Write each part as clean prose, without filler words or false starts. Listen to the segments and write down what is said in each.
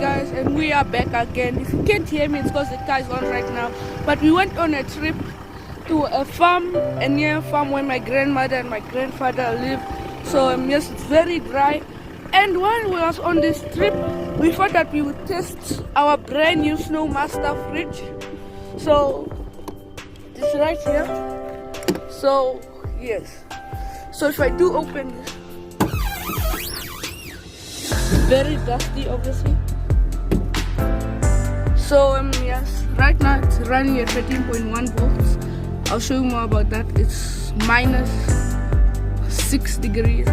guys, and we are back again. If you can't hear me, it's because the car is on right now. But we went on a trip to a farm, a near farm where my grandmother and my grandfather live. So yes, it's very dry. And while we was on this trip, we thought that we would test our brand new Snowmaster fridge. So it's right here. So yes. So if I do open this, very dusty obviously. So yes, right now it's running at 13.1 volts. I'll show you more about that. It's minus 6 degrees.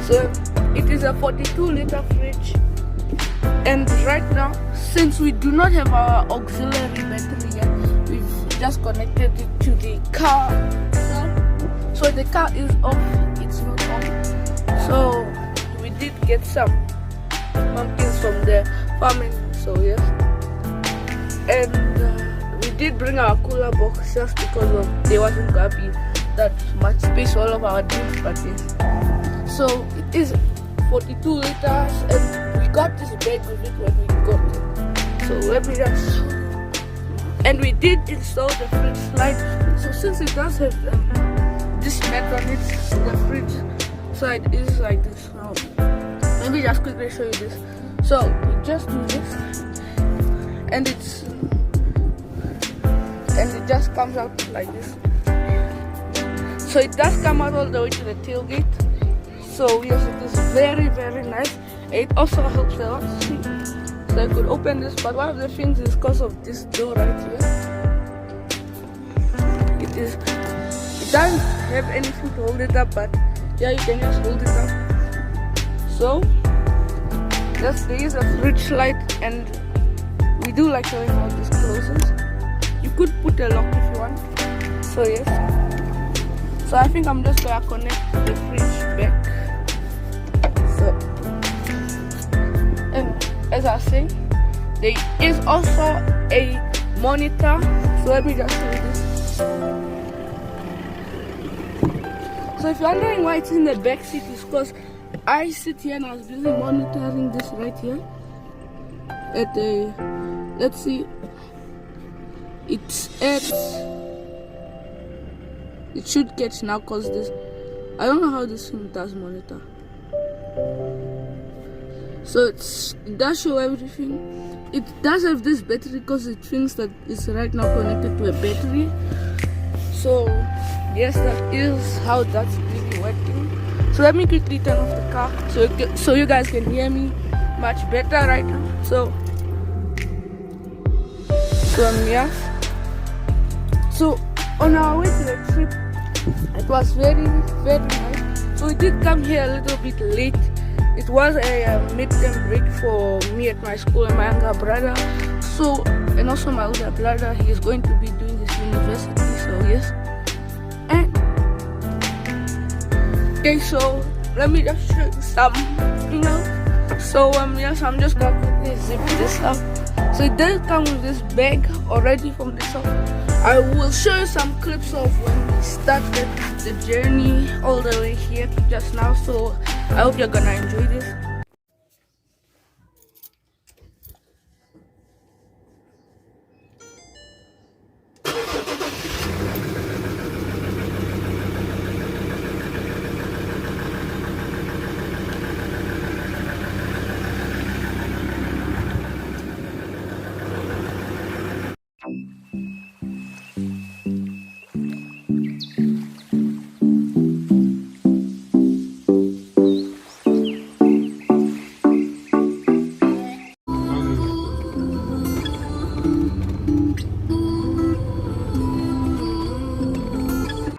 So it is a 42-liter fridge, and right now, since we do not have our auxiliary battery yet, we've just connected it to the car. So the car is off, it's not on. So we did get some pumpkins from the farming, so yes. And we did bring our cooler box just because of there wasn't gonna be that much space for all of our drinks, but yes. So it is 42 liters, and we got this bag with it when we got it. So let me just. And we did install the fridge slide. So since it does have this mat on it, the fridge side is like this. Now, let me just quickly show you this. So we just do this, and it just comes out like this. So it does come out all the way to the tailgate. So yes, it is very, very nice. It also helps a lot. See? So I could open this, but one of the things is because of this door right here. It doesn't have anything to hold it up, but yeah, you can just hold it up. So yes, there is a fridge light, and we do like showing how this closes. You could put a lock if you want. So yes. So I think I'm just gonna connect the fridge back. So, and as I was saying, there is also a monitor. So let me just show you this. So if you're wondering why it's in the back seat, it's because I sit here and I was busy monitoring this right here. At the, let's see, it's at. It should catch now because this, I don't know how this thing does monitor. So it does show everything. It does have this battery because it thinks that it's right now connected to a battery. So yes, that is how that's really working. So let me quickly turn off the car so you guys can hear me much better right now. So yes. So on our way to the trip, it was very, very nice. So we did come here a little bit late. It was a mid-term break for me at my school and my younger brother. So, and also my older brother, he is going to be doing his university. So yes. And okay, so let me just show you something else. So yes, I'm just gonna quickly zip this up. So it does come with this bag already from the shop. I will show you some clips of when we started the journey all the way here just now. So I hope you're gonna enjoy this.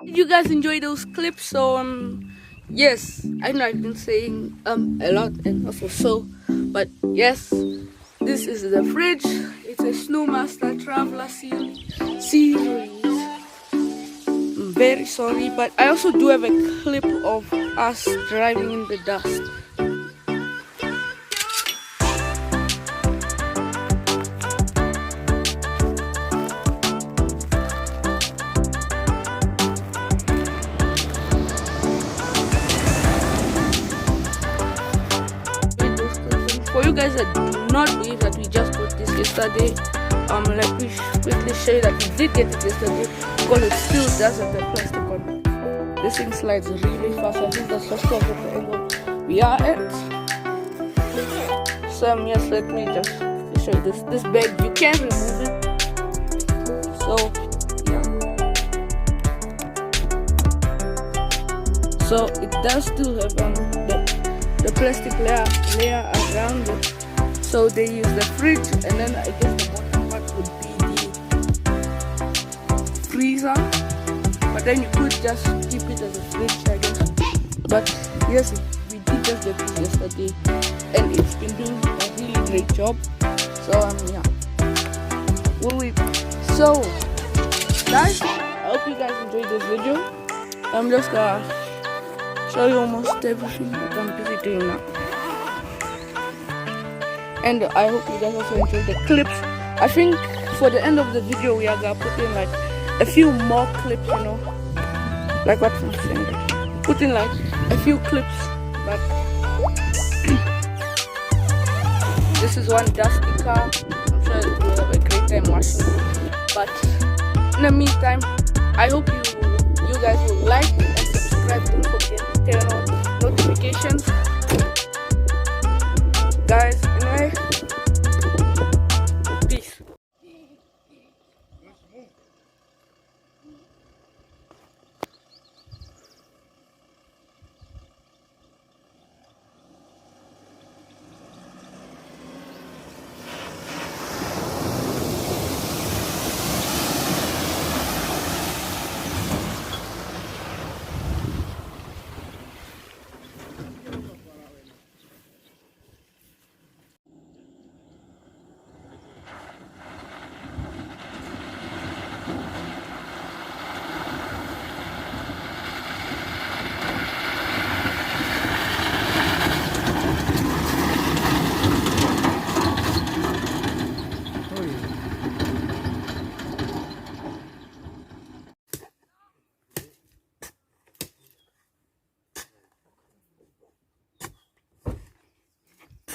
You guys enjoy those clips. So yes, I know I've been saying a lot and also so, but yes, this is the fridge. It's a Snowmaster Traveler series. I'm very sorry, but I also do have a clip of us driving in the dust. For you guys guys, I do not believe that we just got this yesterday. Like we quickly show that we did get it yesterday because it still doesn't have plastic on it. This thing slides really fast. I think that's just because of the angle we are at. So yes, let me just show you this bag. You can remove it. So yeah. So it does still have the plastic layer around it. So they use the fridge, and then I guess the bottom part would be the freezer. But then you could just keep it as a fridge, I guess. But yes, we did just get this yesterday, and it's been doing a really great job. So yeah. So guys, I hope you guys enjoyed this video. I'm just gonna show you almost everything that I'm busy doing now. And I hope you guys also enjoyed the clips. I think for the end of the video we are gonna put in like a few more clips, you know, like what I'm saying. Put in like a few clips, but this is one dusty car. I'm sure you'll have a great time watching it. But in the meantime, I hope you guys will like and subscribe. Don't forget to turn on notifications. Guys, anyway, peace.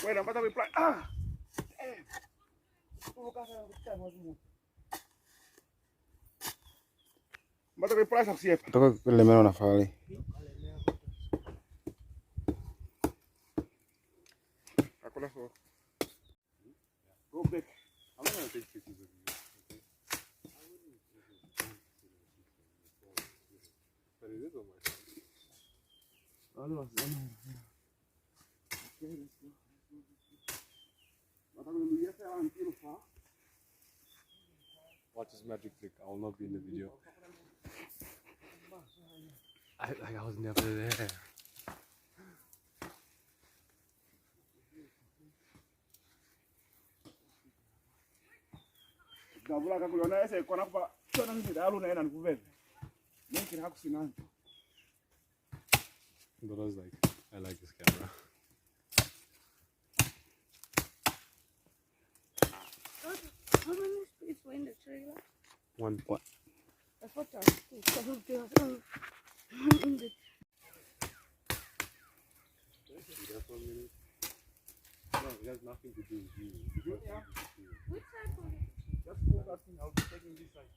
Wait, I'm about to reply. Ah! Mbata reply sa siapa? Toka kulemewa na fali. Aku lah so. Go back. I'm not gonna take pictures of you. Okay? But it is on my phone. Oh, no. Okay, let's go. Watch this magic trick. I will not be in the video. I was never there. Gavula kakuliona ese kona kupa chona nzida alu naenda nikuveve. Mimi hakusinana. But I was like, I like this camera. How many space were in the trailer? One. What? That's what I was thinking. In the No, it has nothing to do with you. Yeah. which side was it? Just focusing. I'll be taking this side.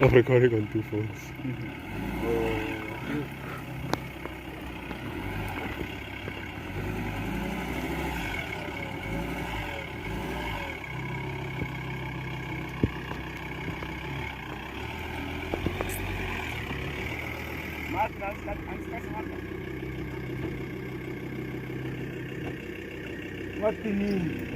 I'm recording on 2 phones. What do you mean?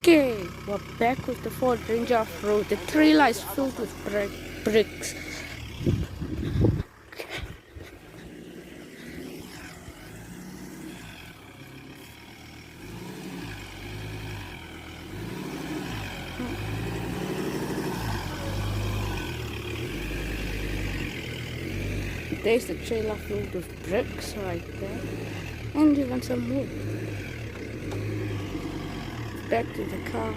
Okay, we're back with the Ford Ranger off-road. The trailer is filled with bricks. There's the trailer filled with bricks right there. And even some more. Back to the car.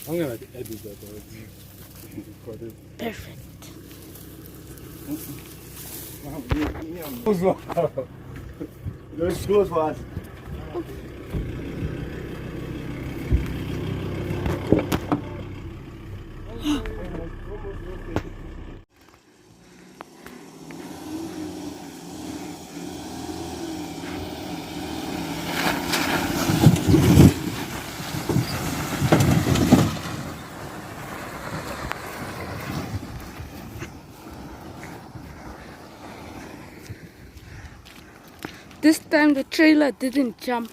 I'm gonna edit that already. Recorded. Perfect. Those close ones. This time the trailer didn't jump.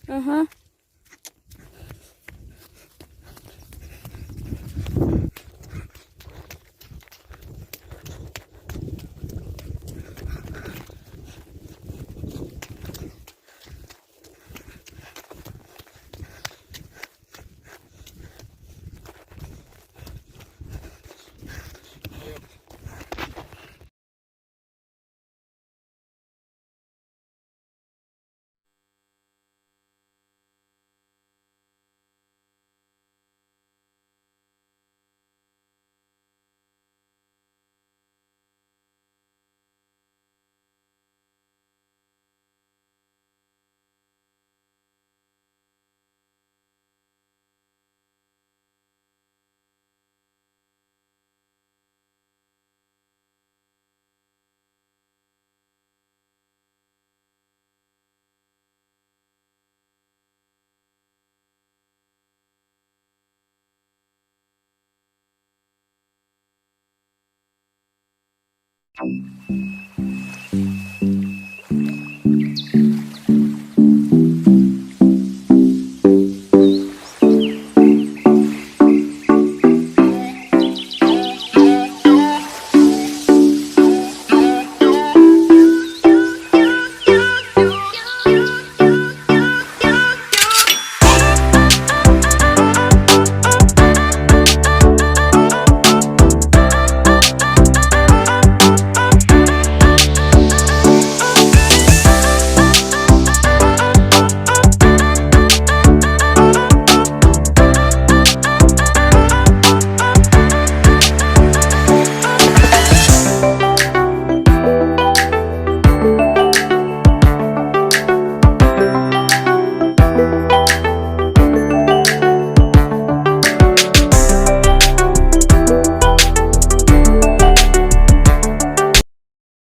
Uh-huh.